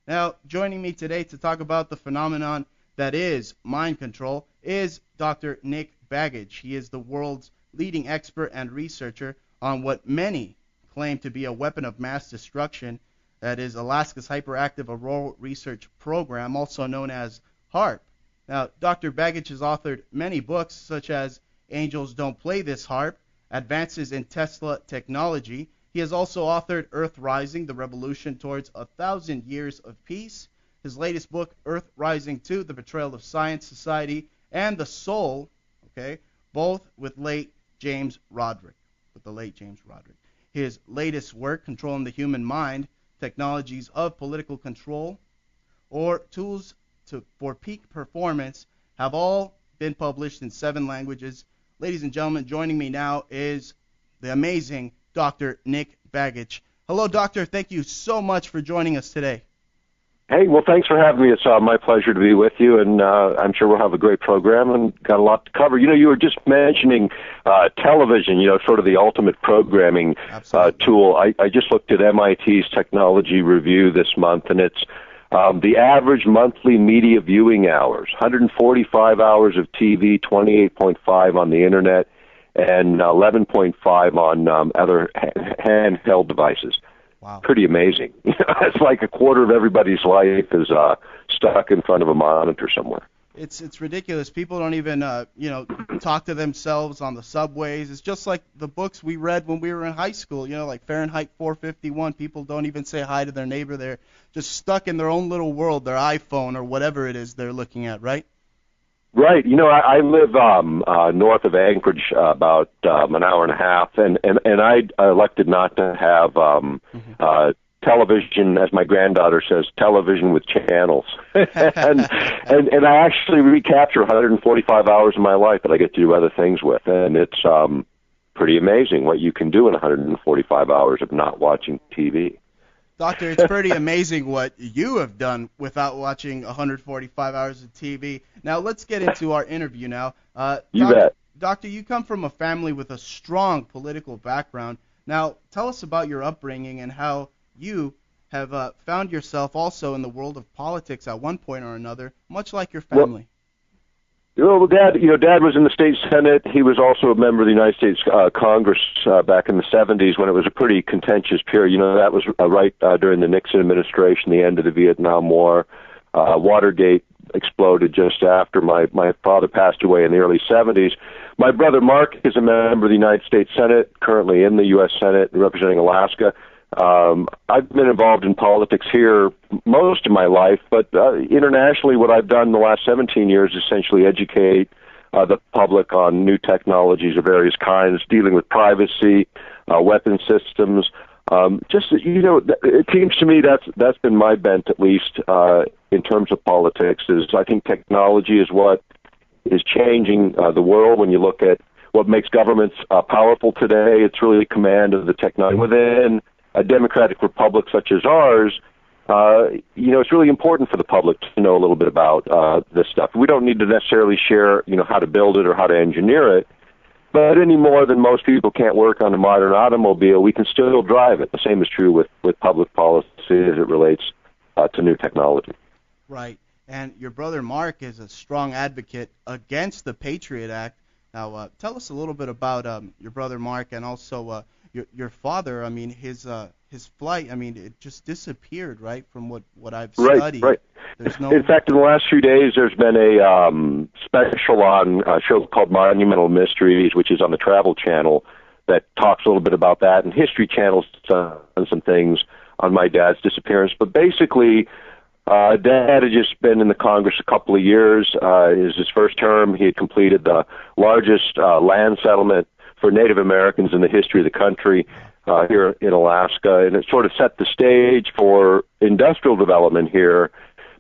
Now, joining me today to talk about the phenomenon that is mind control is Dr. Nick Begich. He is the world's leading expert and researcher on what many claim to be a weapon of mass destruction, that is Alaska's Hyperactive Auroral Research Program, also known as HAARP. Now, Dr. Begich has authored many books such as Angels Don't Play This HAARP, Advances in Tesla Technology. He has also authored Earth Rising, The Revolution Towards 1,000 Years of Peace. His latest book, Earth Rising 2, The Betrayal of Science, Society, and the Soul, both with the late James Roderick. His latest work, Controlling the Human Mind, Technologies of Political Control, or Tools for Peak Performance, have all been published in 7 languages. Ladies and gentlemen, joining me now is the amazing Dr. Nick Begich. Hello, Doctor. Thank you so much for joining us today. Hey, well, thanks for having me. It's my pleasure to be with you, and I'm sure we'll have a great program and got a lot to cover. You were just mentioning television, sort of the ultimate programming tool. I just looked at MIT's Technology Review this month, and it's the average monthly media viewing hours, 145 hours of TV, 28.5 on the Internet, and 11.5 on other handheld devices. Wow. Pretty amazing. It's like a quarter of everybody's life is stuck in front of a monitor somewhere. It's ridiculous. People don't even talk to themselves on the subways. It's just like the books we read when we were in high school, like Fahrenheit 451. People don't even say hi to their neighbor. They're just stuck in their own little world, their iPhone or whatever it is they're looking at, right? Right. I live north of Anchorage, about an hour and a half, and I elected not to have television, as my granddaughter says, television with channels. and I actually recapture 145 hours of my life that I get to do other things with, and it's pretty amazing what you can do in 145 hours of not watching TV. Doctor, it's pretty amazing what you have done without watching 145 hours of TV. Now, let's get into our interview now. You bet. Doctor, you come from a family with a strong political background. Now, tell us about your upbringing and how you have found yourself also in the world of politics at one point or another, much like your family. Well, Dad was in the state Senate. He was also a member of the United States Congress back in the 70s when it was a pretty contentious period. That was right during the Nixon administration, the end of the Vietnam War. Watergate exploded just after my father passed away in the early 70s. My brother Mark is a member of the United States Senate, currently in the U.S. Senate representing Alaska. I've been involved in politics here most of my life, but internationally what I've done in the last 17 years is essentially educate the public on new technologies of various kinds, dealing with privacy, weapon systems. It seems to me that's been my bent, at least in terms of politics, is I think technology is what is changing the world. When you look at what makes governments powerful today, it's really command of the technology. Within a democratic republic such as ours, it's really important for the public to know a little bit about this stuff. We don't need to necessarily share, how to build it or how to engineer it, but any more than most people can't work on a modern automobile, we can still drive it. The same is true with public policy as it relates to new technology. Right. And your brother Mark is a strong advocate against the Patriot Act. Now, tell us a little bit about your brother Mark and also your father. I mean, his flight, it just disappeared, right, from what I've studied. Right. In fact, in the last few days, there's been a special on a show called Monumental Mysteries, which is on the Travel Channel, that talks a little bit about that. And History Channel's done some things on my dad's disappearance. But basically, Dad had just been in the Congress a couple of years. It was his first term. He had completed the largest land settlement for Native Americans in the history of the country here in Alaska, and it sort of set the stage for industrial development here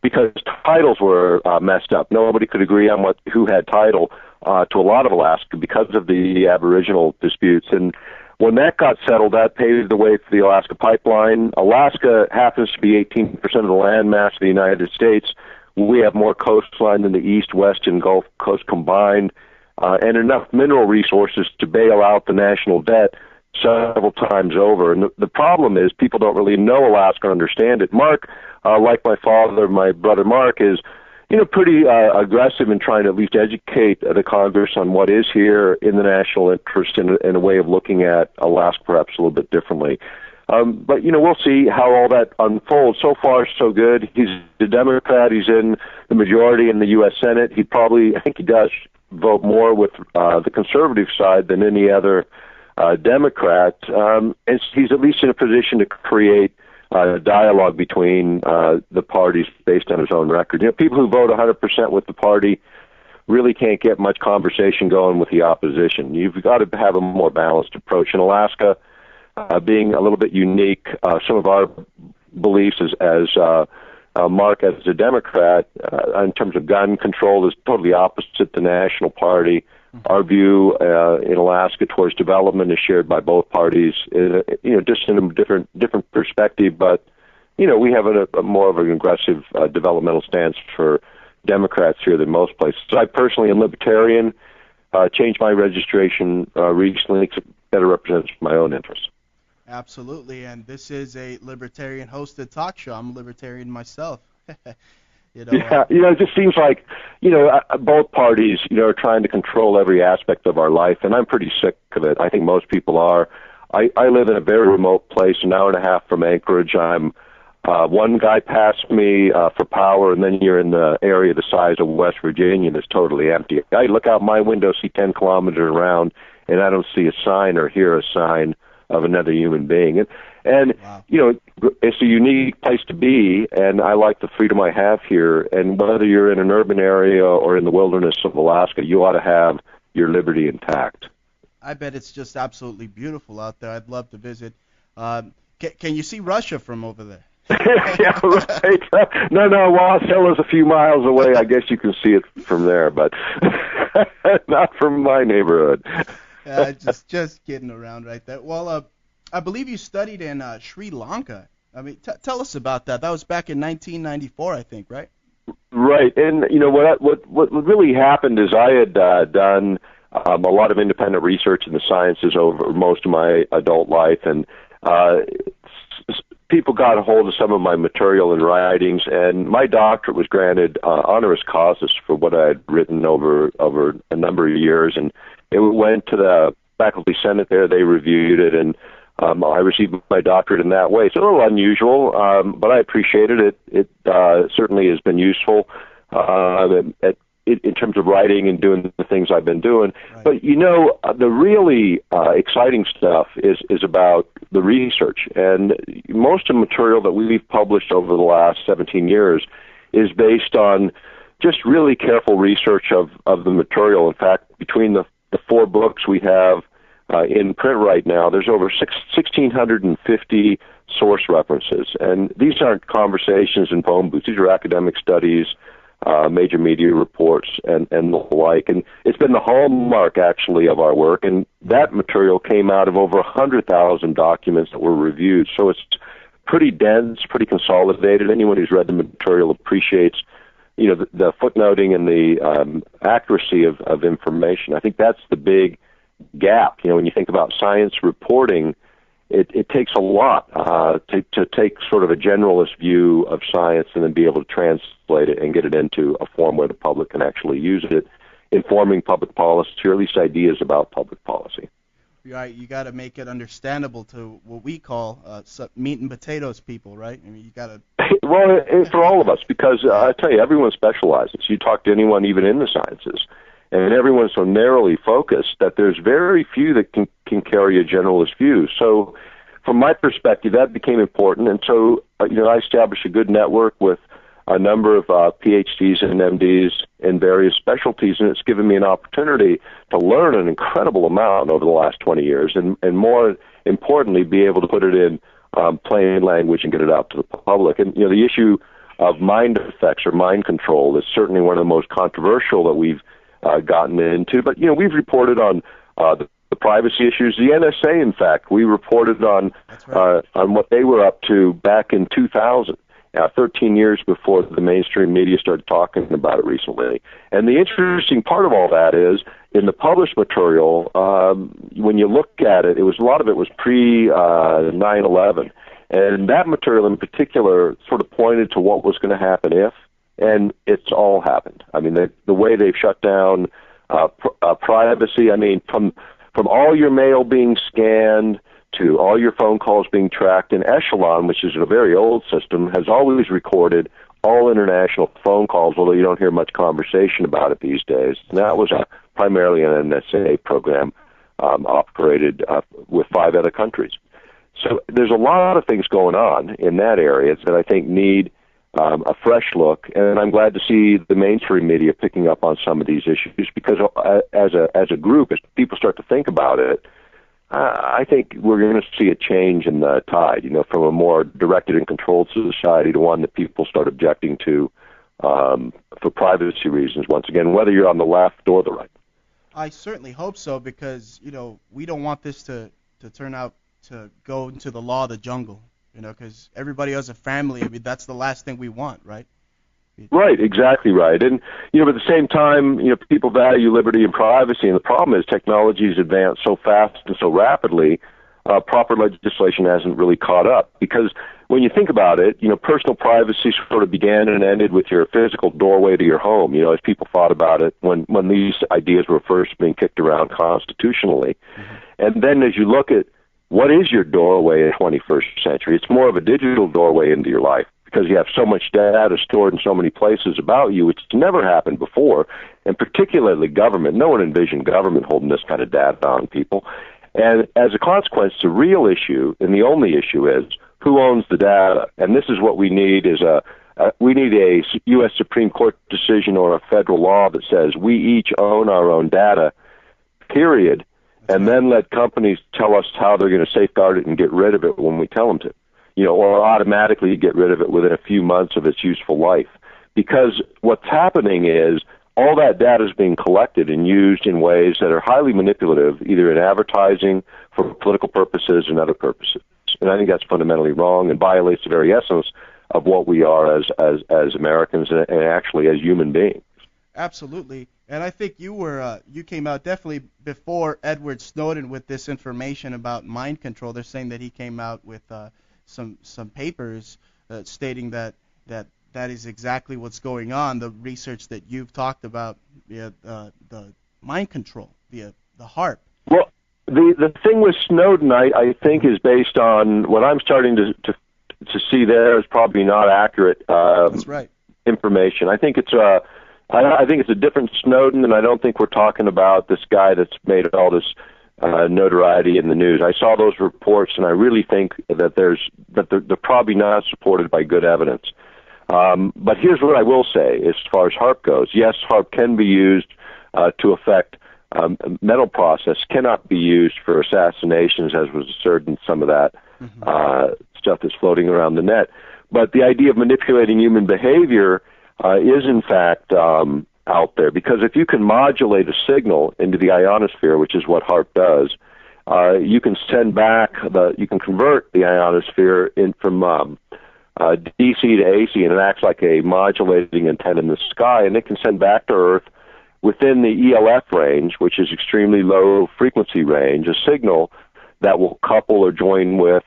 because titles were messed up. Nobody could agree on who had title to a lot of Alaska because of the Aboriginal disputes. And when that got settled, that paved the way for the Alaska Pipeline. Alaska happens to be 18% of the land mass of the United States. We have more coastline than the East, West, and Gulf Coast combined, and enough mineral resources to bail out the national debt several times over. And the problem is people don't really know Alaska or understand it. Mark like my father, my brother Mark, is pretty aggressive in trying to at least educate the Congress on what is here in the national interest and a way of looking at Alaska perhaps a little bit differently. But we'll see how all that unfolds. So far, so good. He's a Democrat. He's in the majority in the U.S. Senate. I think he does vote more with the conservative side than any other Democrat. And he's at least in a position to create dialogue between the parties based on his own record. People who vote 100% with the party really can't get much conversation going with the opposition. You've got to have a more balanced approach. In Alaska, being a little bit unique, some of our beliefs as Mark, as a Democrat, in terms of gun control, is totally opposite the National Party. Our view in Alaska towards development is shared by both parties, just in a different perspective. But we have a more of an aggressive developmental stance for Democrats here than most places. So I personally am libertarian. Changed my registration recently because it better represents my own interests. Absolutely, and this is a libertarian-hosted talk show. I'm a libertarian myself. It just seems like, both parties, are trying to control every aspect of our life, and I'm pretty sick of it. I think most people are. I live in a very remote place, an hour and a half from Anchorage. I'm one guy passed me for power, and then you're in the area the size of West Virginia that's totally empty. I look out my window, see 10 kilometers around, and I don't see a sign or hear a sign of another human being. And wow. It's a unique place to be, and I like the freedom I have here. And whether you're in an urban area or in the wilderness of Alaska, you ought to have your liberty intact. I bet it's just absolutely beautiful out there. I'd love to visit. Can you see Russia from over there? Yeah, right. No, Wasilla is a few miles away. I guess you can see it from there, but not from my neighborhood. Just kidding around right there. Well, I believe you studied in Sri Lanka. I mean, tell us about that. That was back in 1994, I think, right? Right. And what really happened is I had done a lot of independent research in the sciences over most of my adult life, and people got a hold of some of my material and writings, and my doctorate was granted honoris causa for what I had written over a number of years, and it went to the faculty senate there. They reviewed it, and I received my doctorate in that way. It's a little unusual, but I appreciated it. It certainly has been useful in terms of writing and doing the things I've been doing. Right. But, the really exciting stuff is about the research. And most of the material that we've published over the last 17 years is based on just really careful research of the material. In fact, between the 4 books we have in print right now, there's over 1,650 source references. And these aren't conversations and phone booths. These are academic studies, major media reports, and the like. And it's been the hallmark, actually, of our work. And that material came out of over 100,000 documents that were reviewed. So it's pretty dense, pretty consolidated. Anyone who's read the material appreciates the footnoting and the accuracy of information. I think that's the big gap. When you think about science reporting, it takes a lot to take sort of a generalist view of science and then be able to translate it and get it into a form where the public can actually use it, informing public policy, or at least ideas about public policy. Right, you got to make it understandable to what we call meat and potatoes people, right? I mean, you got to. Well, for all of us, because I tell you, everyone specializes. You talk to anyone, even in the sciences, and everyone's so narrowly focused that there's very few that can carry a generalist view. So, from my perspective, that became important, and so I established a good network with a number of PhDs and MDs in various specialties, and it's given me an opportunity to learn an incredible amount over the last 20 years, and more importantly, be able to put it in plain language and get it out to the public. And the issue of mind effects or mind control is certainly one of the most controversial that we've gotten into. But we've reported on the privacy issues. The NSA, in fact, we reported on what they were up to back in 2000. 13 years before the mainstream media started talking about it recently. And the interesting part of all that is, in the published material, when you look at it, a lot of it was pre 9/11, And that material in particular sort of pointed to what was going to happen if, and it's all happened. I mean, the way they've shut down privacy, I mean, from all your mail being scanned to all your phone calls being tracked, and Echelon, which is a very old system, has always recorded all international phone calls, although you don't hear much conversation about it these days. And that was primarily an NSA program operated with 5 other countries. So there's a lot of things going on in that area that I think need a fresh look, and I'm glad to see the mainstream media picking up on some of these issues, because as a group, as people start to think about it, I think we're going to see a change in the tide, from a more directed and controlled society to one that people start objecting to for privacy reasons, once again, whether you're on the left or the right. I certainly hope so, because, we don't want this to turn out to go into the law of the jungle, because everybody has a family. I mean, that's the last thing we want, right? Right, exactly right. And, but at the same time, people value liberty and privacy, and the problem is technology's advanced so fast and so rapidly, proper legislation hasn't really caught up. Because when you think about it, personal privacy sort of began and ended with your physical doorway to your home, as people thought about it when these ideas were first being kicked around constitutionally. Mm-hmm. And then as you look at what is your doorway in the 21st century, it's more of a digital doorway into your life, because you have so much data stored in so many places about you, which never happened before, and particularly government. No one envisioned government holding this kind of data on people. And as a consequence, the real issue, and the only issue, is who owns the data. And this is what we need, is we need a U.S. Supreme Court decision or a federal law that says we each own our own data, period, and then let companies tell us how they're going to safeguard it and get rid of it when we tell them to. Or automatically get rid of it within a few months of its useful life. Because what's happening is all that data is being collected and used in ways that are highly manipulative, either in advertising, for political purposes, and other purposes. And I think that's fundamentally wrong and violates the very essence of what we are as Americans and actually as human beings. Absolutely. And I think you came out definitely before Edward Snowden with this information about mind control. They're saying that he came out with some papers stating that is exactly what's going on. The research that you've talked about, the mind control, the HAARP. Well, the thing with Snowden, I think, is based on what I'm starting to see there is probably not accurate. That's right. Information. I think it's a different Snowden, and I don't think we're talking about this guy that's made all this notoriety in the news. I saw those reports, and I really think that they're probably not supported by good evidence. But here's what I will say as far as HAARP goes. Yes, HAARP can be used to affect mental process, cannot be used for assassinations, as was asserted in some of that stuff that's floating around the net. But the idea of manipulating human behavior is, in fact, out there, because if you can modulate a signal into the ionosphere, which is what HAARP does, you can you can convert the ionosphere from DC to AC, and it acts like a modulating antenna in the sky, and it can send back to Earth within the ELF range, which is extremely low frequency range, a signal that will couple or join with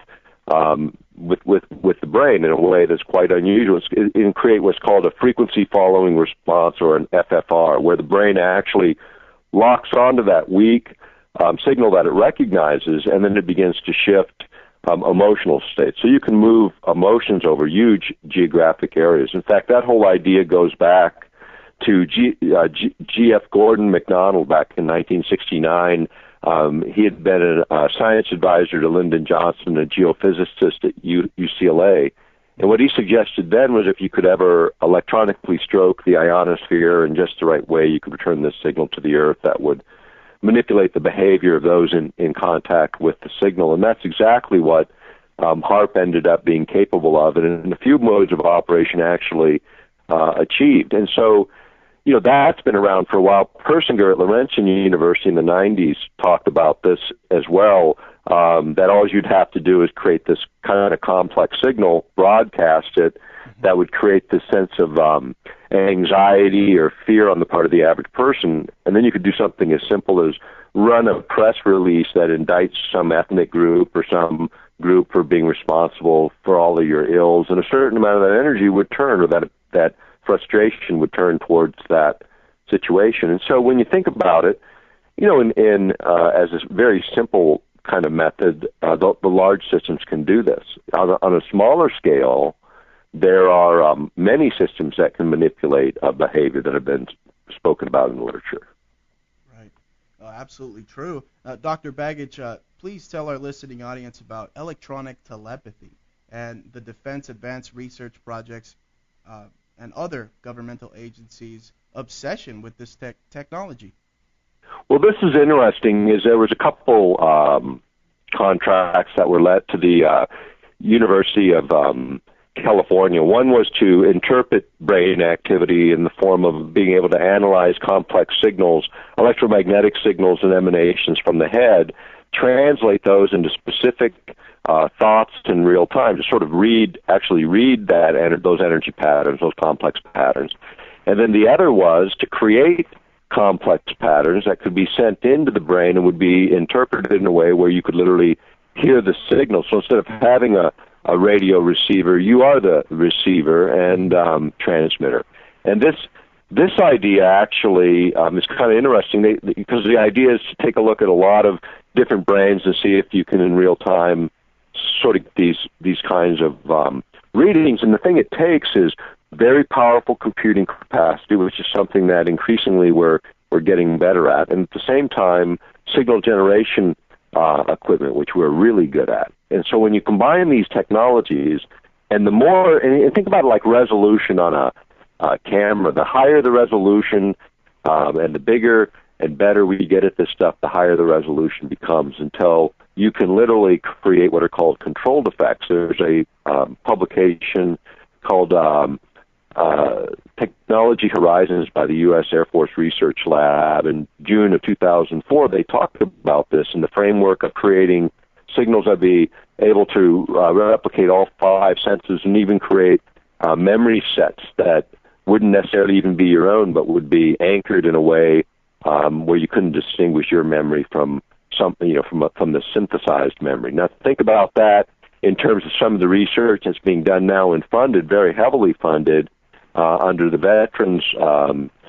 the brain in a way that's quite unusual, and create what's called a frequency following response, or an FFR, where the brain actually locks onto that weak signal that it recognizes, and then it begins to shift emotional states. So you can move emotions over huge geographic areas. In fact, that whole idea goes back to G.F. Gordon MacDonald back in 1969. He had been a science advisor to Lyndon Johnson, a geophysicist at UCLA. And what he suggested then was if you could ever electronically stroke the ionosphere in just the right way, you could return this signal to the Earth that would manipulate the behavior of those in contact with the signal. And that's exactly what HAARP ended up being capable of, and in a few modes of operation actually achieved. And so, that's been around for a while. Persinger at Laurentian University in the 90s talked about this as well, that all you'd have to do is create this kind of complex signal, broadcast it, that would create this sense of anxiety or fear on the part of the average person. And then you could do something as simple as run a press release that indicts some ethnic group or some group for being responsible for all of your ills, and a certain amount of that energy would turn, or that frustration would turn towards that situation. And so when you think about it, as a very simple kind of method, the large systems can do this. On a smaller scale, there are many systems that can manipulate behavior that have been spoken about in the literature. Right. Absolutely true. Dr. Begich, please tell our listening audience about electronic telepathy and the Defense Advanced Research Project's and other governmental agencies' obsession with this technology. Well, this is interesting. There was a couple contracts that were let to the University of California. One was to interpret brain activity in the form of being able to analyze complex signals, electromagnetic signals and emanations from the head, translate those into specific thoughts in real time, to sort of read those energy patterns, those complex patterns. And then the other was to create complex patterns that could be sent into the brain and would be interpreted in a way where you could literally hear the signal. So instead of having a radio receiver, you are the receiver and transmitter. And this idea actually is kind of interesting because the idea is to take a look at a lot of different brains and see if you can in real time sort of these kinds of readings. And the thing it takes is very powerful computing capacity, which is something that increasingly we're getting better at, and at the same time signal generation equipment, which we're really good at. And so when you combine these technologies, and think about it like resolution on a camera, the higher the resolution and the bigger and better we get at this stuff, the higher the resolution becomes, until you can literally create what are called controlled effects. There's a publication called Technology Horizons by the U.S. Air Force Research Lab. In June of 2004, they talked about this in the framework of creating signals that be able to replicate all five senses and even create memory sets that wouldn't necessarily even be your own, but would be anchored in a way where you couldn't distinguish your memory from something, from the synthesized memory. Now, think about that in terms of some of the research that's being done now and funded, very heavily funded, under the veterans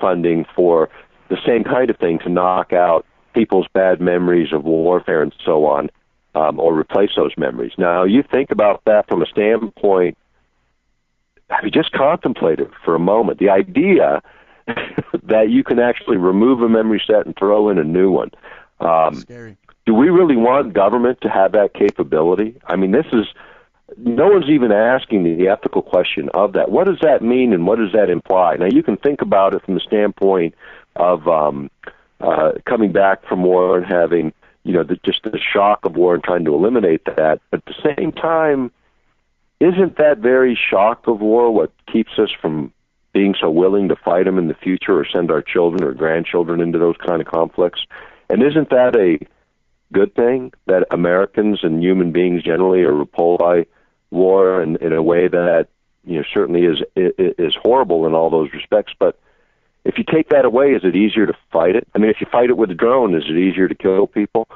funding for the same kind of thing, to knock out people's bad memories of warfare and so on, or replace those memories. Now, you think about that from a standpoint, have you just contemplated for a moment the idea that you can actually remove a memory set and throw in a new one? Scary. Do we really want government to have that capability? I mean, no one's even asking the ethical question of that. What does that mean and what does that imply? Now, you can think about it from the standpoint of coming back from war and having, just the shock of war and trying to eliminate that. But at the same time, isn't that very shock of war what keeps us from being so willing to fight them in the future or send our children or grandchildren into those kind of conflicts? And isn't that a good thing, that Americans and human beings generally are repelled by war in a way that certainly is horrible in all those respects? But if you take that away, is it easier to fight it? I mean, if you fight it with a drone, is it easier to kill people?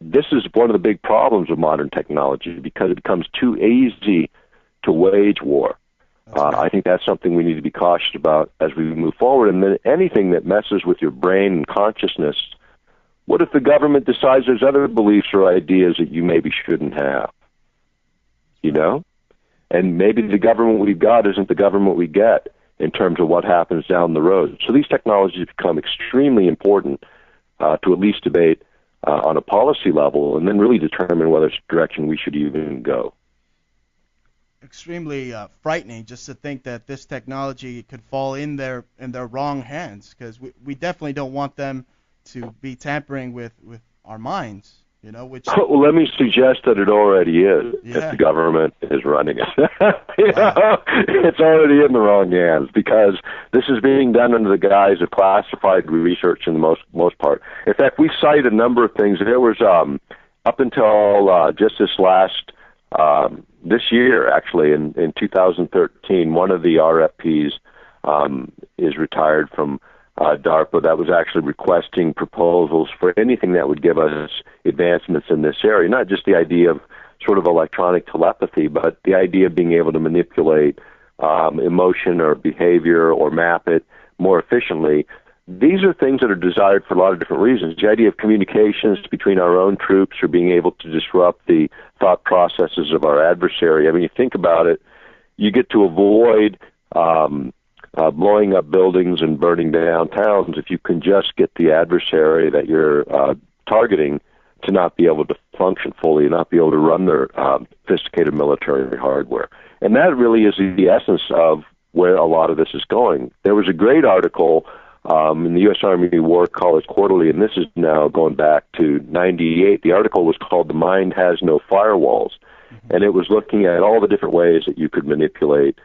This is one of the big problems of modern technology, because it becomes too easy to wage war. I think that's something we need to be cautious about as we move forward. And then anything that messes with your brain and consciousness, what if the government decides there's other beliefs or ideas that you maybe shouldn't have? And maybe the government we've got isn't the government we get in terms of what happens down the road. So these technologies become extremely important to at least debate on a policy level, and then really determine whether it's a direction we should even go. Extremely frightening just to think that this technology could fall in their wrong hands, because we definitely don't want them to be tampering with our minds, which... Well, let me suggest that it already is, if the government is running it. It's already in the wrong hands, because this is being done under the guise of classified research in the most part. In fact, we cite a number of things. There was, up until just this year, actually, in 2013, one of the RFPs is retired from DARPA that was actually requesting proposals for anything that would give us advancements in this area, not just the idea of sort of electronic telepathy, but the idea of being able to manipulate emotion or behavior or map it more efficiently. These are things that are desired for a lot of different reasons. The idea of communications between our own troops or being able to disrupt the thought processes of our adversary. I mean, you think about it, you get to avoid blowing up buildings and burning down towns if you can just get the adversary that you're targeting to not be able to function fully and not be able to run their sophisticated military hardware. And that really is the essence of where a lot of this is going. There was a great article in the U.S. Army War College Quarterly, and this is now going back to 98. The article was called "The Mind Has No Firewalls," and it was looking at all the different ways that you could manipulate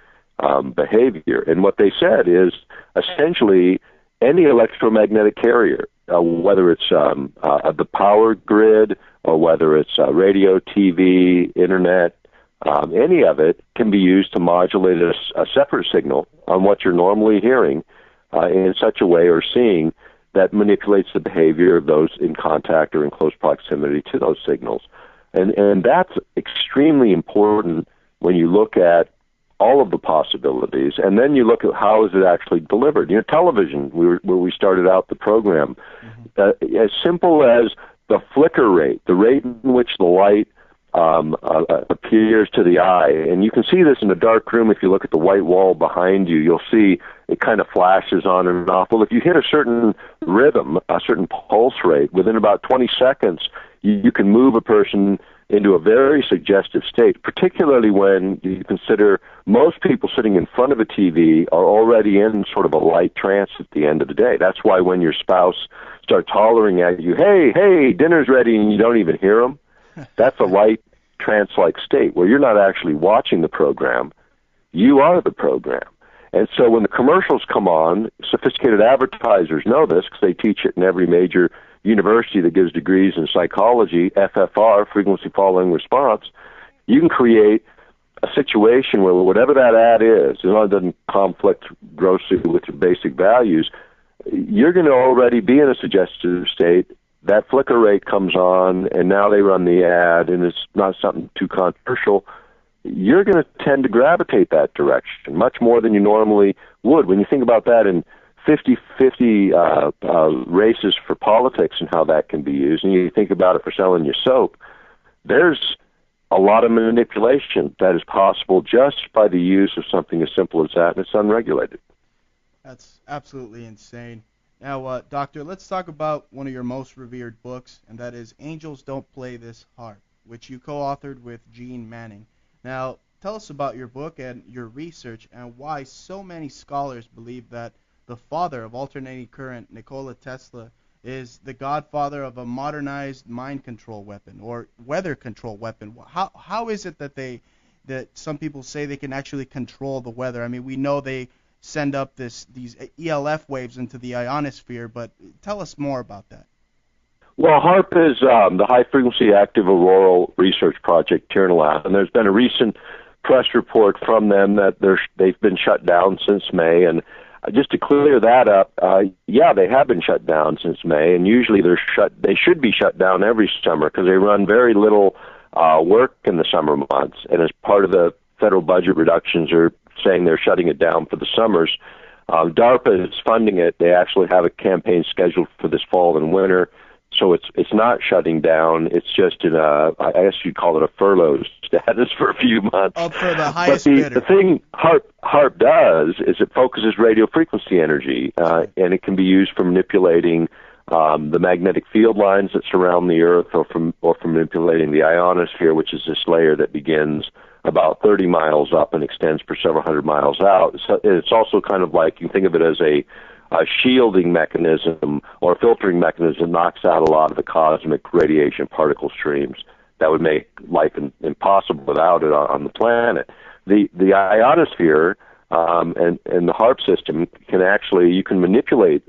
behavior. And what they said is essentially any electromagnetic carrier, whether it's the power grid or whether it's radio, TV, internet, any of it can be used to modulate a separate signal on what you're normally hearing in such a way or seeing that manipulates the behavior of those in contact or in close proximity to those signals. And that's extremely important when you look at all of the possibilities, and then you look at how is it actually delivered. You know, television, where we started out the program, as simple as the flicker rate, the rate in which the light appears to the eye. And you can see this in a dark room. If you look at the white wall behind you, you'll see it kind of flashes on and off. Well, if you hit a certain rhythm, a certain pulse rate, within about 20 seconds, you can move a person into a very suggestive state, particularly when you consider most people sitting in front of a TV are already in sort of a light trance at the end of the day. That's why when your spouse starts hollering at you, hey, dinner's ready, and you don't even hear them, that's a light trance-like state where you're not actually watching the program, you are the program. And so when the commercials come on, sophisticated advertisers know this because they teach it in every major university that gives degrees in psychology, FFR, frequency following response. You can create a situation where whatever that ad is, as long as it doesn't conflict grossly with your basic values, you're going to already be in a suggestive state. That flicker rate comes on, and now they run the ad, and it's not something too controversial. You're going to tend to gravitate that direction much more than you normally would. When you think about that in 50-50 races for politics and how that can be used, and you think about it for selling your soap, there's a lot of manipulation that is possible just by the use of something as simple as that, and it's unregulated. That's absolutely insane. Now, Doctor, let's talk about one of your most revered books, and that is Angels Don't Play This Harp, which you co-authored with Gene Manning. Now, tell us about your book and your research and why so many scholars believe that the father of alternating current, Nikola Tesla, is the godfather of a modernized mind control weapon or weather control weapon. How is it that some people say they can actually control the weather? I mean, we know they send up these ELF waves into the ionosphere, but tell us more about that. Well, HAARP is the High Frequency Active Auroral Research Project here in Alaska, and there's been a recent press report from them that they've been shut down since May. And just to clear that up, yeah, they have been shut down since May, and usually they should be shut down every summer because they run very little work in the summer months. And as part of the federal budget reductions, are saying they're shutting it down for the summers. DARPA is funding it. They actually have a campaign scheduled for this fall and winter. So it's not shutting down. It's just in I guess you'd call it a furlough status for a few months. Oh, for the highest bidder. The thing HAARP does is it focuses radio frequency energy, and it can be used for manipulating the magnetic field lines that surround the Earth, or for manipulating the ionosphere, which is this layer that begins about 30 miles up and extends for several hundred miles out. So it's also kind of like, you can think of it as a shielding mechanism or filtering mechanism, knocks out a lot of the cosmic radiation particle streams that would make life impossible without it on the planet. The ionosphere and the HAARP system you can manipulate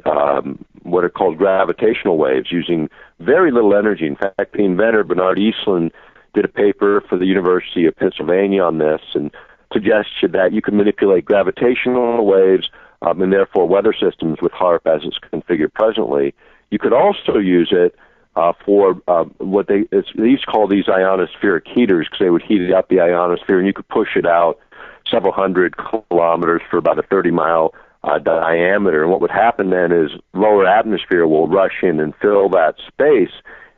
what are called gravitational waves using very little energy. In fact, the inventor, Bernard Eastland, did a paper for the University of Pennsylvania on this and suggested that you can manipulate gravitational waves and therefore weather systems with HAARP as it's configured presently. You could also use it for what they used to call these ionospheric heaters, because they would heat up the ionosphere, and you could push it out several hundred kilometers for about a 30-mile diameter. And what would happen then is lower atmosphere will rush in and fill that space,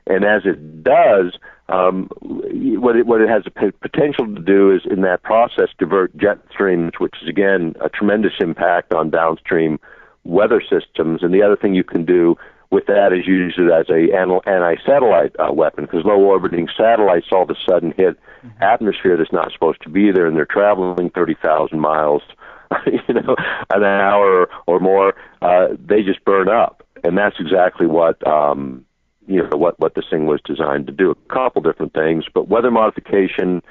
and as it does, what it has the potential to do is, in that process, divert jet streams, which is, again, a tremendous impact on downstream weather systems. And the other thing you can do with that is use it as a anti-satellite weapon, because low-orbiting satellites all of a sudden hit atmosphere that's not supposed to be there, and they're traveling 30,000 miles, an hour or more. They just burn up, and that's exactly what what this thing was designed to do. A couple different things, but weather modification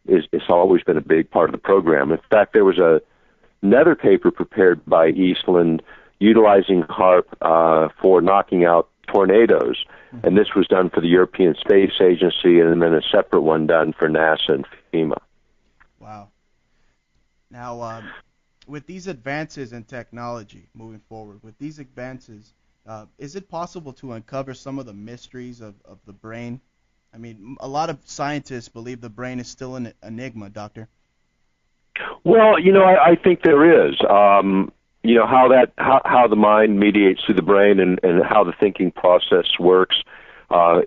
is always been a big part of the program. In fact, there was another paper prepared by Eastland utilizing HAARP for knocking out tornadoes, and this was done for the European Space Agency, and then a separate one done for NASA and FEMA. Wow. Now, with these advances in technology moving forward, is it possible to uncover some of the mysteries of the brain? I mean, a lot of scientists believe the brain is still an enigma, Doctor. Well, I think there is. How the mind mediates through the brain and how the thinking process works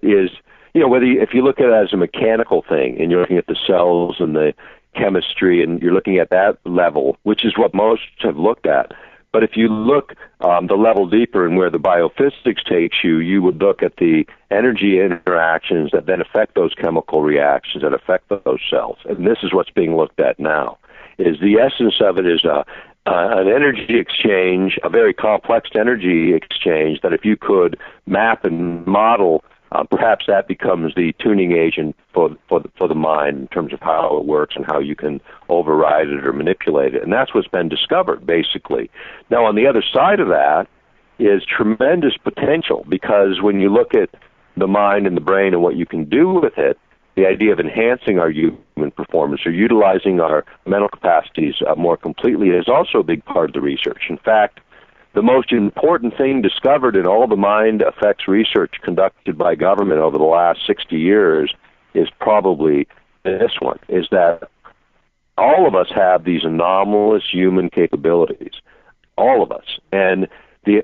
is, if you look at it as a mechanical thing and you're looking at the cells and the chemistry and you're looking at that level, which is what most have looked at. But if you look the level deeper and where the biophysics takes you, you would look at the energy interactions that then affect those chemical reactions that affect those cells. And this is what's being looked at now. Is the essence of it is an energy exchange, a very complex energy exchange that if you could map and model, perhaps that becomes the tuning agent for the mind in terms of how it works and how you can override it or manipulate it. And that's what's been discovered, basically. Now, on the other side of that is tremendous potential, because when you look at the mind and the brain and what you can do with it, the idea of enhancing our human performance or utilizing our mental capacities more completely is also a big part of the research. In fact, the most important thing discovered in all the mind effects research conducted by government over the last 60 years is probably this one, is that all of us have these anomalous human capabilities, all of us. And the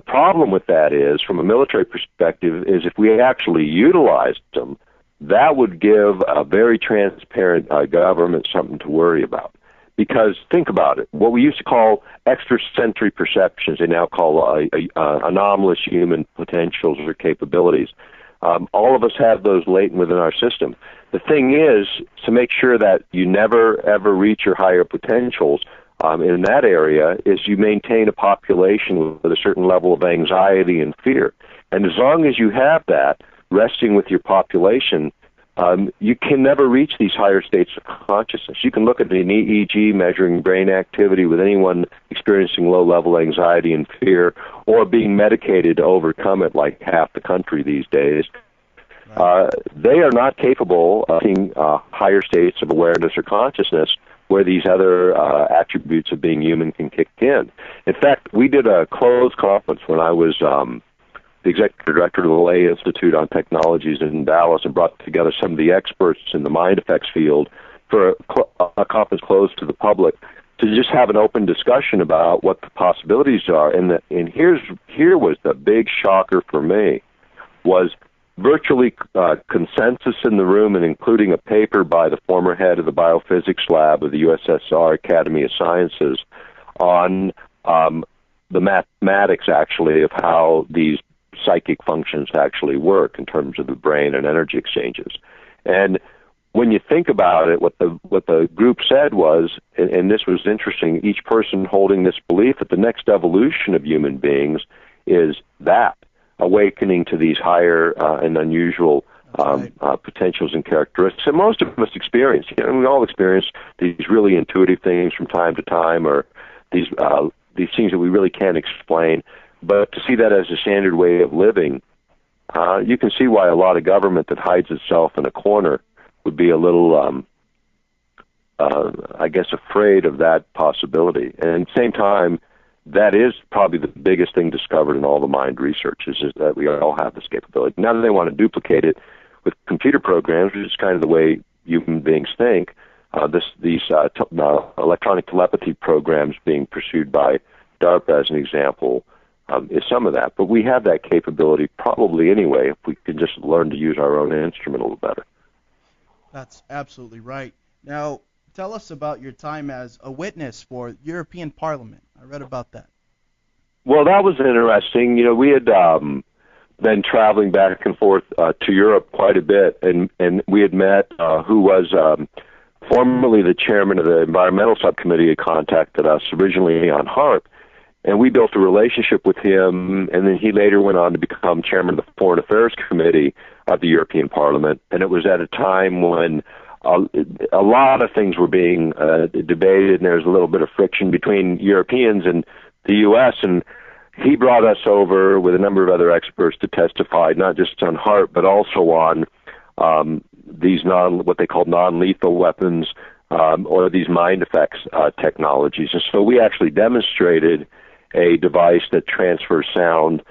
problem with that is, from a military perspective, is if we actually utilized them, that would give a very transparent government something to worry about. Because think about it, what we used to call extrasensory perceptions, they now call anomalous human potentials or capabilities. All of us have those latent within our system. The thing is, to make sure that you never, ever reach your higher potentials in that area, is you maintain a population with a certain level of anxiety and fear. And as long as you have that, resting with your population, you can never reach these higher states of consciousness. You can look at an EEG measuring brain activity with anyone experiencing low-level anxiety and fear, or being medicated to overcome it, like half the country these days. They are not capable of seeing higher states of awareness or consciousness where these other attributes of being human can kick in. In fact, we did a closed conference when I was the executive director of the Lay Institute on Technologies in Dallas, and brought together some of the experts in the mind effects field for a conference closed to the public to just have an open discussion about what the possibilities are. And here was the big shocker for me, was virtually consensus in the room, and including a paper by the former head of the biophysics lab of the USSR Academy of Sciences on the mathematics, actually, of how these psychic functions actually work in terms of the brain and energy exchanges. And when you think about it, what the group said was, and this was interesting, each person holding this belief that the next evolution of human beings is that, awakening to these higher and unusual potentials and characteristics. And most of us experience, we all experience these really intuitive things from time to time, or these things that we really can't explain. But to see that as a standard way of living, you can see why a lot of government that hides itself in a corner would be a little, I guess, afraid of that possibility. And at the same time, that is probably the biggest thing discovered in all the mind research is that we all have this capability. Now they want to duplicate it with computer programs, which is kind of the way human beings think. These electronic telepathy programs being pursued by DARPA, as an example, is some of that. But we have that capability probably anyway if we can just learn to use our own instrument a little better. That's absolutely right. Now, tell us about your time as a witness for European Parliament. I read about that. Well, that was interesting. We had been traveling back and forth to Europe quite a bit, and we had met who was formerly the chairman of the environmental subcommittee, had contacted us originally on HAARP, and we built a relationship with him, and then he later went on to become chairman of the Foreign Affairs Committee of the European Parliament, and it was at a time when a lot of things were being debated, and there was a little bit of friction between Europeans and the U.S., and he brought us over with a number of other experts to testify, not just on HAARP, but also on these what they call non-lethal weapons, or these mind effects technologies. And so we actually demonstrated a device that transfers sound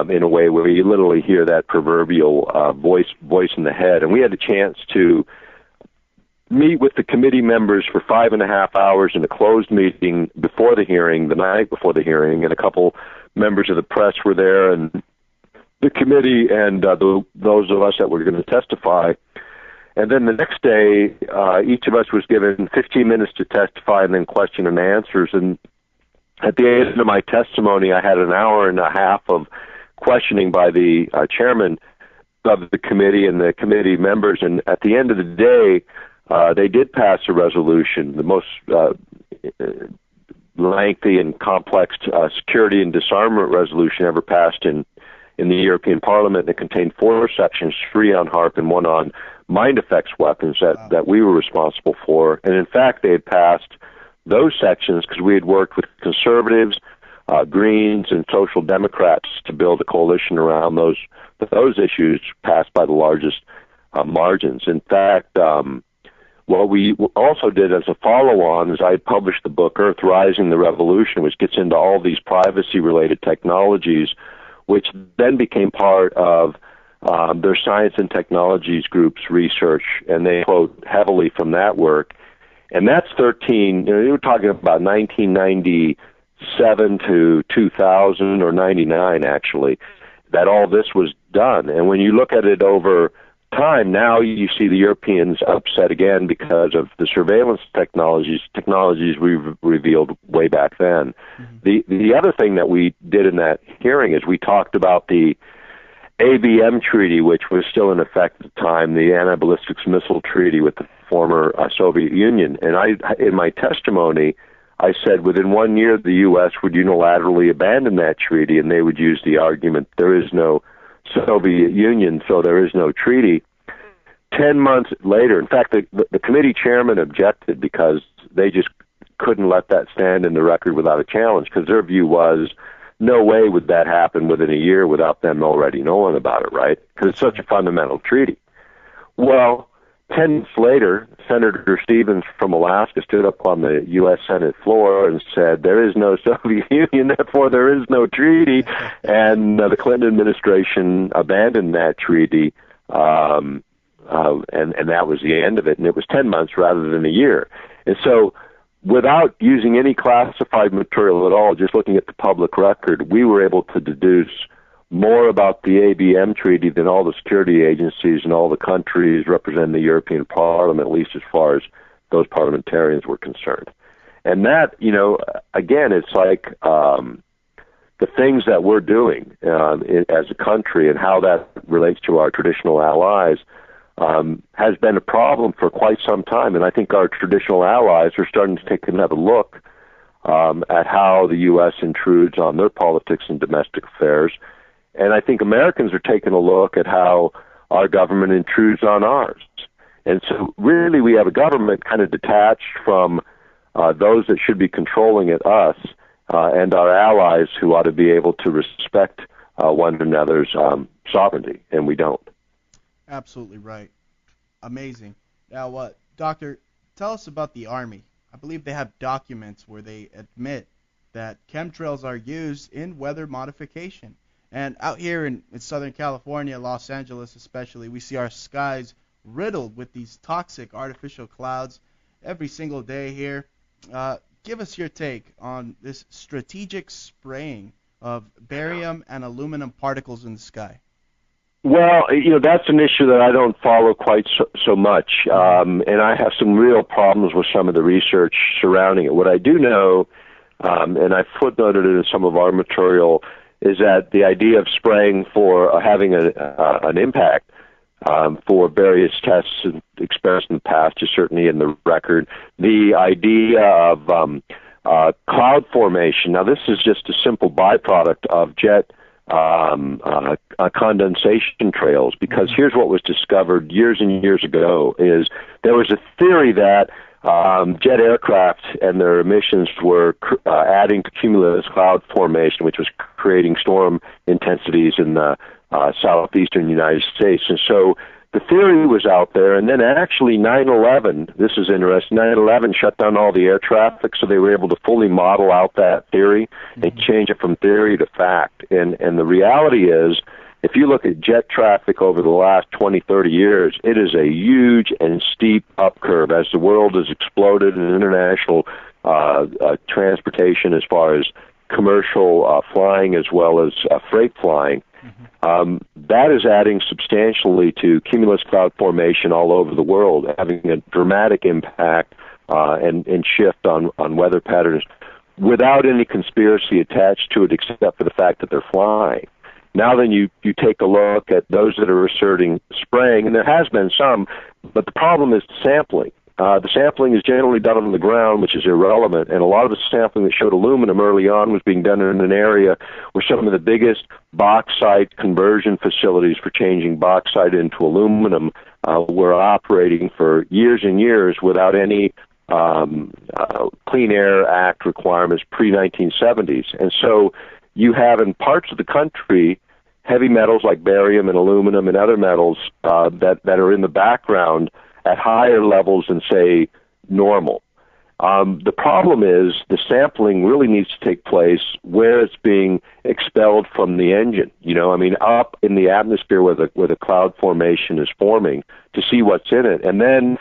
in a way where you literally hear that proverbial voice in the head. And we had a chance to meet with the committee members for 5.5 hours in a closed meeting before the hearing, the night before the hearing, and a couple members of the press were there, and the committee and those of us that were going to testify. And then the next day, each of us was given 15 minutes to testify and then question and answers. And at the end of my testimony, I had an hour and a half of questioning by the chairman of the committee and the committee members. And at the end of the day, they did pass a resolution, the most lengthy and complex security and disarmament resolution ever passed in the European Parliament. It contained 4 sections, 3 on HAARP and 1 on mind effects weapons that we were responsible for. And in fact, they had passed those sections because we had worked with conservatives, Greens, and Social Democrats to build a coalition around those issues passed by the largest margins. In fact, what we also did as a follow-on is I published the book Earth Rising, the Revolution, which gets into all these privacy-related technologies, which then became part of their science and technologies group's research, and they quote heavily from that work. And that's 13, you were talking about 1997 to 2000 or 99, actually, that all this was done. And when you look at it over time, now you see the Europeans upset again because of the surveillance technologies we revealed way back then. Mm-hmm. The other thing that we did in that hearing is we talked about the ABM treaty, which was still in effect at the time, the anti-ballistics missile treaty with the former Soviet Union. And in my testimony, I said within 1 year the U.S. would unilaterally abandon that treaty, and they would use the argument there is no Soviet Union, so there is no treaty. 10 months later, in fact, the committee chairman objected because they just couldn't let that stand in the record without a challenge, because their view was no way would that happen within a year without them already knowing about it, right? Because it's such a fundamental treaty. Well, 10 months later, Senator Stevens from Alaska stood up on the U.S. Senate floor and said, there is no Soviet Union, therefore there is no treaty. And the Clinton administration abandoned that treaty, and that was the end of it. And it was 10 months rather than a year. And so without using any classified material at all, just looking at the public record, we were able to deduce more about the ABM treaty than all the security agencies and all the countries representing the European Parliament, at least as far as those parliamentarians were concerned. And that, again, it's like the things that we're doing as a country and how that relates to our traditional allies has been a problem for quite some time. And I think our traditional allies are starting to take another look at how the U.S. intrudes on their politics and domestic affairs. And I think Americans are taking a look at how our government intrudes on ours. And so really we have a government kind of detached from those that should be controlling it, us, and our allies who ought to be able to respect one another's sovereignty, and we don't. Absolutely right. Amazing. Now, Doctor, tell us about the Army. I believe they have documents where they admit that chemtrails are used in weather modification. And out here in Southern California, Los Angeles especially, we see our skies riddled with these toxic artificial clouds every single day here. Give us your take on this strategic spraying of barium and aluminum particles in the sky. Well, that's an issue that I don't follow quite so much, and I have some real problems with some of the research surrounding it. What I do know, and I footnoted it in some of our material, is that the idea of spraying for having an impact for various tests and experiments in the past is certainly in the record. The idea of cloud formation, now this is just a simple byproduct of jet condensation trails, because here's what was discovered years and years ago, is there was a theory that jet aircraft and their emissions were adding to cumulus cloud formation, which was creating storm intensities in the southeastern United States. And so the theory was out there, and then actually 9/11, this is interesting, 9/11 shut down all the air traffic, so they were able to fully model out that theory and change it from theory to fact. And the reality is, if you look at jet traffic over the last 20, 30 years, it is a huge and steep up curve as the world has exploded in international transportation as far as commercial flying as well as freight flying. That is adding substantially to cumulus cloud formation all over the world, having a dramatic impact and shift on weather patterns without any conspiracy attached to it except for the fact that they're flying. Now then you take a look at those that are asserting spraying, and there has been some, but the problem is sampling. The sampling is generally done on the ground, which is irrelevant, and a lot of the sampling that showed aluminum early on was being done in an area where some of the biggest bauxite conversion facilities for changing bauxite into aluminum were operating for years and years without any Clean Air Act requirements pre-1970s. And so you have in parts of the country heavy metals like barium and aluminum and other metals that are in the background at higher levels than, say, normal. The problem is the sampling really needs to take place where it's being expelled from the engine. Up in the atmosphere where the cloud formation is forming to see what's in it. And then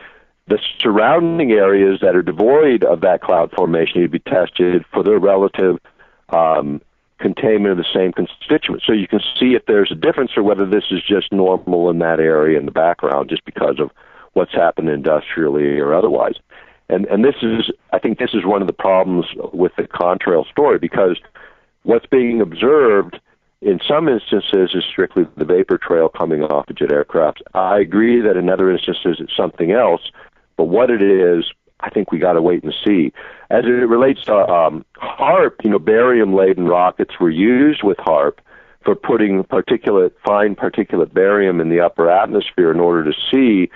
the surrounding areas that are devoid of that cloud formation need to be tested for their relative containment of the same constituents. So you can see if there's a difference or whether this is just normal in that area in the background just because of what's happened industrially or otherwise. And I think this is one of the problems with the contrail story, because what's being observed in some instances is strictly the vapor trail coming off of jet aircraft. I agree that in other instances it's something else, but what it is, I think we got to wait and see. As it relates to HAARP, barium-laden rockets were used with HAARP for putting fine particulate barium in the upper atmosphere in order to see,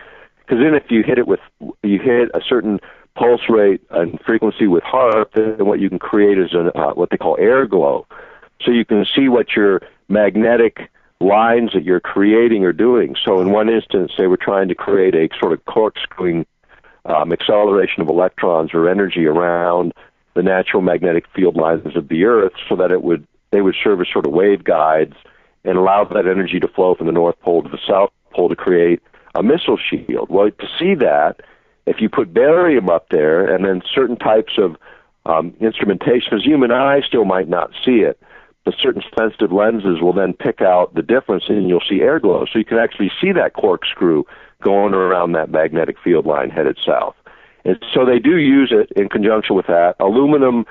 because then if you hit a certain pulse rate and frequency with HAARP, then what you can create is what they call air glow. So you can see what your magnetic lines that you're creating are doing. So in one instance, they were trying to create a sort of corkscrewing acceleration of electrons or energy around the natural magnetic field lines of the Earth, so that they would serve as sort of wave guides and allow that energy to flow from the North Pole to the South Pole to create a missile shield. Well, to see that, if you put barium up there and then certain types of instrumentation, because human eye still might not see it, but certain sensitive lenses will then pick out the difference and you'll see air glow. So you can actually see that corkscrew going around that magnetic field line headed south. And so they do use it in conjunction with that. Aluminum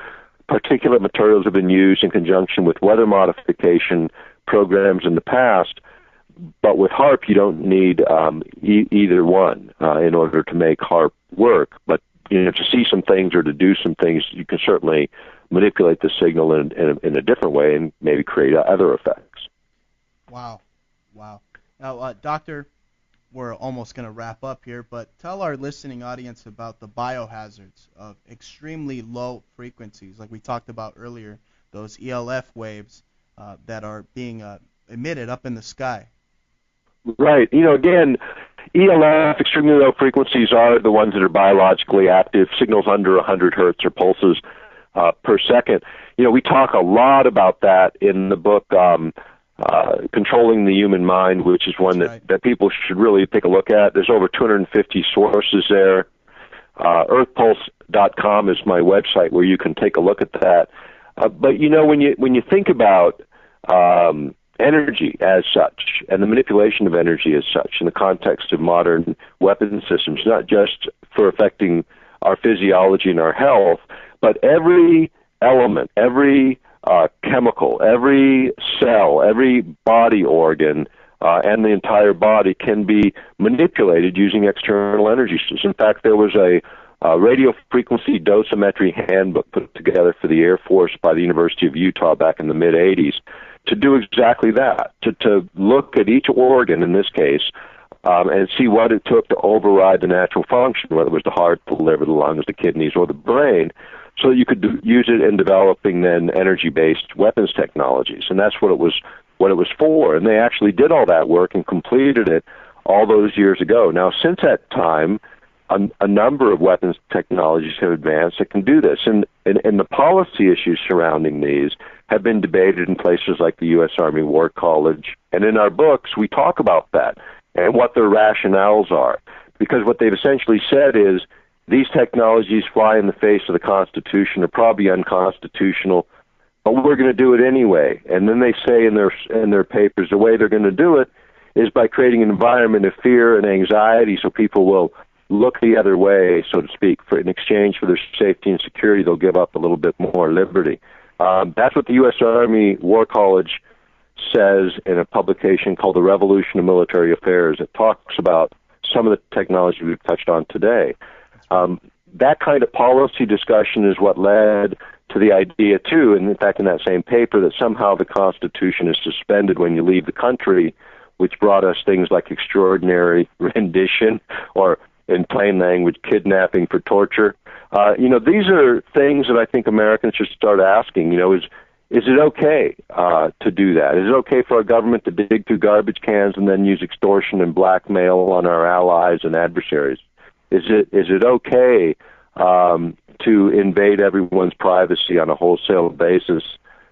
particulate materials have been used in conjunction with weather modification programs in the past, but with HAARP you don't need either one in order to make HAARP work. But to see some things or to do some things, you can certainly manipulate the signal in a different way and maybe create other effects. Wow. Now, Doctor, we're almost going to wrap up here, but tell our listening audience about the biohazards of extremely low frequencies, like we talked about earlier, those ELF waves that are being emitted up in the sky. Right. Again, ELF, extremely low frequencies, are the ones that are biologically active. Signals under 100 hertz or pulses per second. We talk a lot about that in the book, Controlling the Human Mind, which is one that people should really take a look at. There's over 250 sources there. Earthpulse.com is my website where you can take a look at that. But when you think about energy as such and the manipulation of energy as such in the context of modern weapon systems, not just for affecting our physiology and our health, but every element, every chemical, every cell, every body organ, and the entire body can be manipulated using external energy systems. In fact, there was a radio frequency dosimetry handbook put together for the Air Force by the University of Utah back in the mid-'80s to do exactly that, to look at each organ in this case and see what it took to override the natural function, whether it was the heart, the liver, the lungs, the kidneys, or the brain, so that you could use it in developing then energy-based weapons technologies. And that's what it was for. And they actually did all that work and completed it all those years ago. Now, since that time, a number of weapons technologies have advanced that can do this. And the policy issues surrounding these have been debated in places like the U.S. Army War College. And in our books, we talk about that and what their rationales are. Because what they've essentially said is these technologies fly in the face of the Constitution, are probably unconstitutional, but we're going to do it anyway. And then they say in their papers the way they're going to do it is by creating an environment of fear and anxiety so people will look the other way, so to speak. In exchange for their safety and security, they'll give up a little bit more liberty. That's what the U.S. Army War College says in a publication called The Revolution of Military Affairs. It talks about some of the technology we've touched on today. That kind of policy discussion is what led to the idea, too, and in fact in that same paper, that somehow the Constitution is suspended when you leave the country, which brought us things like extraordinary rendition or, in plain language, kidnapping for torture. These are things that I think Americans should start asking. Is it okay to do that? Is it okay for our government to dig through garbage cans and then use extortion and blackmail on our allies and adversaries? Is it okay to invade everyone's privacy on a wholesale basis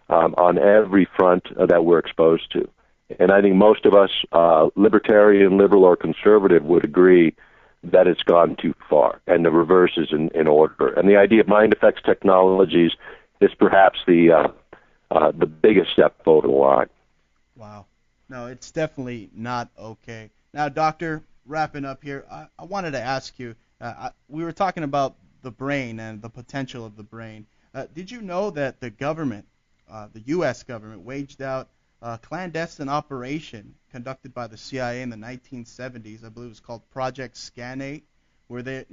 on every front that we're exposed to? And I think most of us, libertarian, liberal, or conservative, would agree that it's gone too far, and the reverse is in order. And the idea of mind effects technologies is perhaps the biggest step over the line. Wow. No, it's definitely not okay. Now, Doctor, wrapping up here, I wanted to ask you, we were talking about the brain and the potential of the brain. Did you know that the government, the U.S. government, waged out a clandestine operation conducted by the CIA in the 1970s? I believe it was called Project Scanate, where they're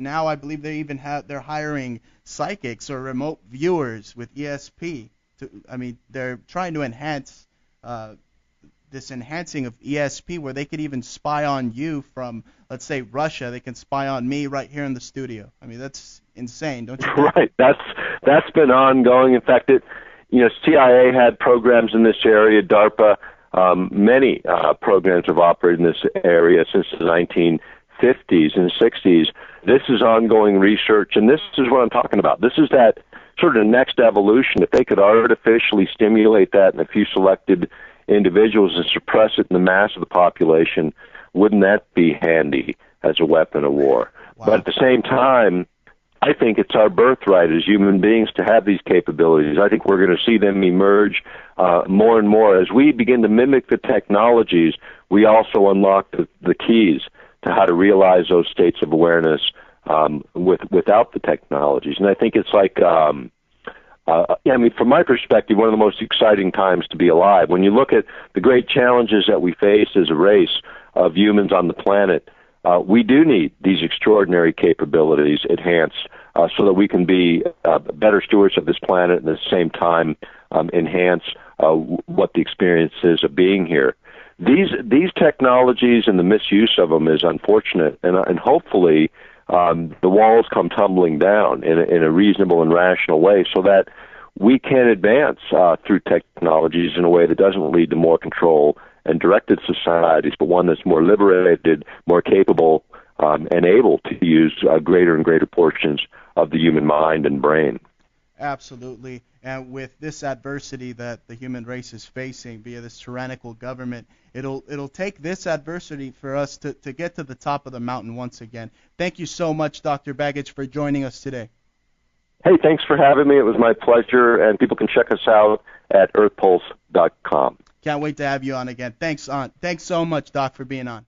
hiring psychics or remote viewers with ESP. They're trying to enhance this enhancing of ESP, where they could even spy on you from, let's say, Russia. They can spy on me right here in the studio. That's insane, don't you think? Right. That's been ongoing. In fact, CIA had programs in this area. DARPA, many programs have operated in this area since the 1950s and 60s. This is ongoing research, and this is what I'm talking about. This is that sort of next evolution. If they could artificially stimulate that in a few selected individuals and suppress it in the mass of the population, wouldn't that be handy as a weapon of war? Wow. But at the same time, I think it's our birthright as human beings to have these capabilities. I think we're going to see them emerge more and more. As we begin to mimic the technologies, we also unlock the keys to how to realize those states of awareness without the technologies. And I think it's like, from my perspective, one of the most exciting times to be alive. When you look at the great challenges that we face as a race of humans on the planet, we do need these extraordinary capabilities enhanced so that we can be better stewards of this planet and at the same time enhance what the experience is of being here. These technologies and the misuse of them is unfortunate, and hopefully the walls come tumbling down in a reasonable and rational way so that we can advance through technologies in a way that doesn't lead to more control and directed societies, but one that's more liberated, more capable, and able to use greater and greater portions of the human mind and brain. Absolutely. And with this adversity that the human race is facing via this tyrannical government, it'll take this adversity for us to get to the top of the mountain once again. Thank you so much, Dr. Begich, for joining us today. Hey, thanks for having me. It was my pleasure, and people can check us out at earthpulse.com. Can't wait to have you on again. Thanks so much, Doc, for being on.